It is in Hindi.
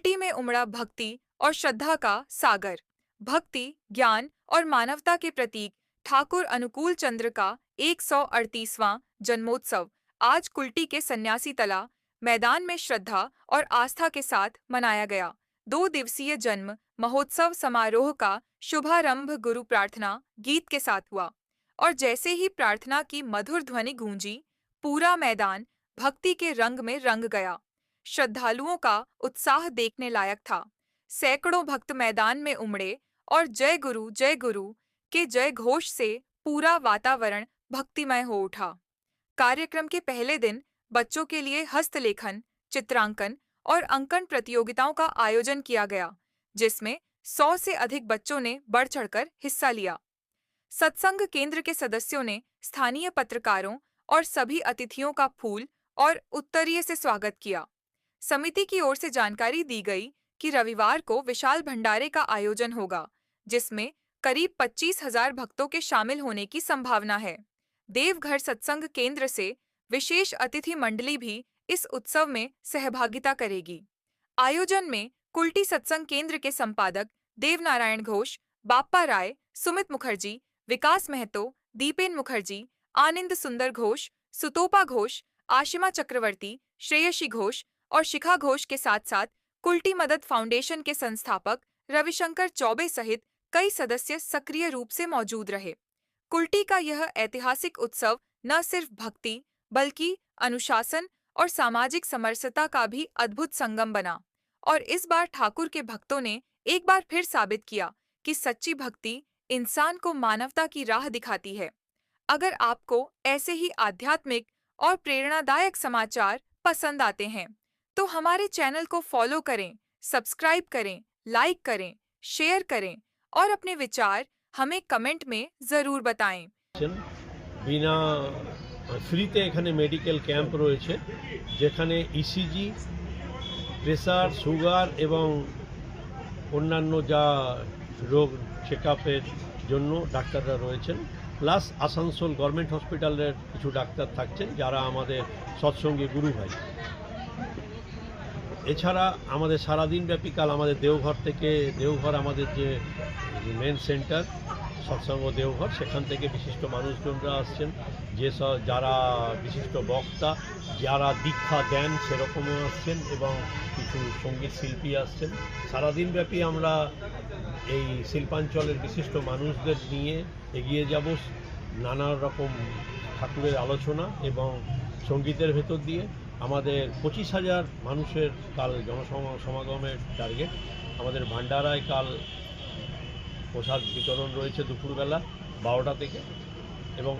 कुल्टी में उमड़ा भक्ति और श्रद्धा का सागर। भक्ति, ज्ञान और मानवता के प्रतीक ठाकुर अनुकूल चंद्र का 138वां जन्मोत्सव आज कुल्टी के सन्यासी तला मैदान में श्रद्धा और आस्था के साथ मनाया गया। 2 दिवसीय जन्म महोत्सव समारोह का शुभारंभ गुरु प्रार्थना गीत के साथ हुआ और जैसे ही प्रार्थना की मधुर ध्वनि गूंजी, पूरा मैदान भक्ति के रंग में रंग गया। श्रद्धालुओं का उत्साह देखने लायक था। सैकड़ों भक्त मैदान में उमड़े और जय गुरु के जय घोष से पूरा वातावरण भक्तिमय हो उठा। कार्यक्रम के पहले दिन बच्चों के लिए हस्तलेखन, चित्रांकन और अंकन प्रतियोगिताओं का आयोजन किया गया, जिसमें 100 से अधिक बच्चों ने बढ़ चढ़कर हिस्सा लिया। सत्संग केंद्र के सदस्यों ने स्थानीय पत्रकारों और सभी अतिथियों का फूल और उत्तरीय से स्वागत किया। समिति की ओर से जानकारी दी गई कि रविवार को विशाल भंडारे का आयोजन होगा, जिसमें करीब 25,000 भक्तों के शामिल होने की संभावना है। देवघर सत्संग केंद्र से विशेष अतिथि मंडली भी इस उत्सव में सहभागिता करेगी। आयोजन में कुल्टी सत्संग केंद्र के संपादक देवनारायण घोष, बाप्पा राय, सुमित मुखर्जी, विकास महतो, दीपेन मुखर्जी, आनंद सुंदर घोष, सुतोपा घोष, आशिमा चक्रवर्ती, श्रेयसी घोष और शिखा घोष के साथ साथ कुल्टी मदद फाउंडेशन के संस्थापक रविशंकर चौबे सहित कई सदस्य सक्रिय रूप से मौजूद रहे। कुल्टी का यह ऐतिहासिक उत्सव न सिर्फ भक्ति बल्कि अनुशासन और सामाजिक समरसता का भी अद्भुत संगम बना और इस बार ठाकुर के भक्तों ने एक बार फिर साबित किया कि सच्ची भक्ति इंसान को मानवता की राह दिखाती है। अगर आपको ऐसे ही आध्यात्मिक और प्रेरणादायक समाचार पसंद आते हैं तो हमारे चैनल को फॉलो करें, सब्सक्राइब करें, लाइक करें, शेयर करें और अपने विचार हमें कमेंट में जरूर बताएं। बिना फ्रीते एखाने मेडिकल कैम्प रयेछे जेखाने इसिजी, प्रेसार, सुगार एवं अन्यान्य जा रोग चेकआपेर जन्य डाक्ताररा रयेछेन, प्लस आसानसोल गवर्नमेंट हस्पिटालेर किछु डाक्तार थाकछेन जारा आमादेर सत्संगी गुरु भाई। এছাড়া আমাদের সারাদিন ব্যাপী কাল আমাদের দেওঘর আমাদের যে মেন সেন্টার সৎসঙ্গ দেওঘর, সেখান থেকে বিশিষ্ট মানুষজনরা আসছেন, যারা বিশিষ্ট বক্তা, যারা দীক্ষা দেন সেরকমও আসছেন এবং কিছু সঙ্গীত শিল্পী আসছেন। সারাদিন ব্যাপী আমরা এই শিল্পাঞ্চলের বিশিষ্ট মানুষদের নিয়ে এগিয়ে যাব নানা রকম ঠাকুরের আলোচনা এবং সঙ্গীতের ভেতর দিয়ে। আমাদের 25,000 মানুষের কাল জনসমাগমের টার্গেট। আমাদের ভান্ডারায় কাল প্রসাদ বিতরণ রয়েছে দুপুরবেলা 12টা থেকে এবং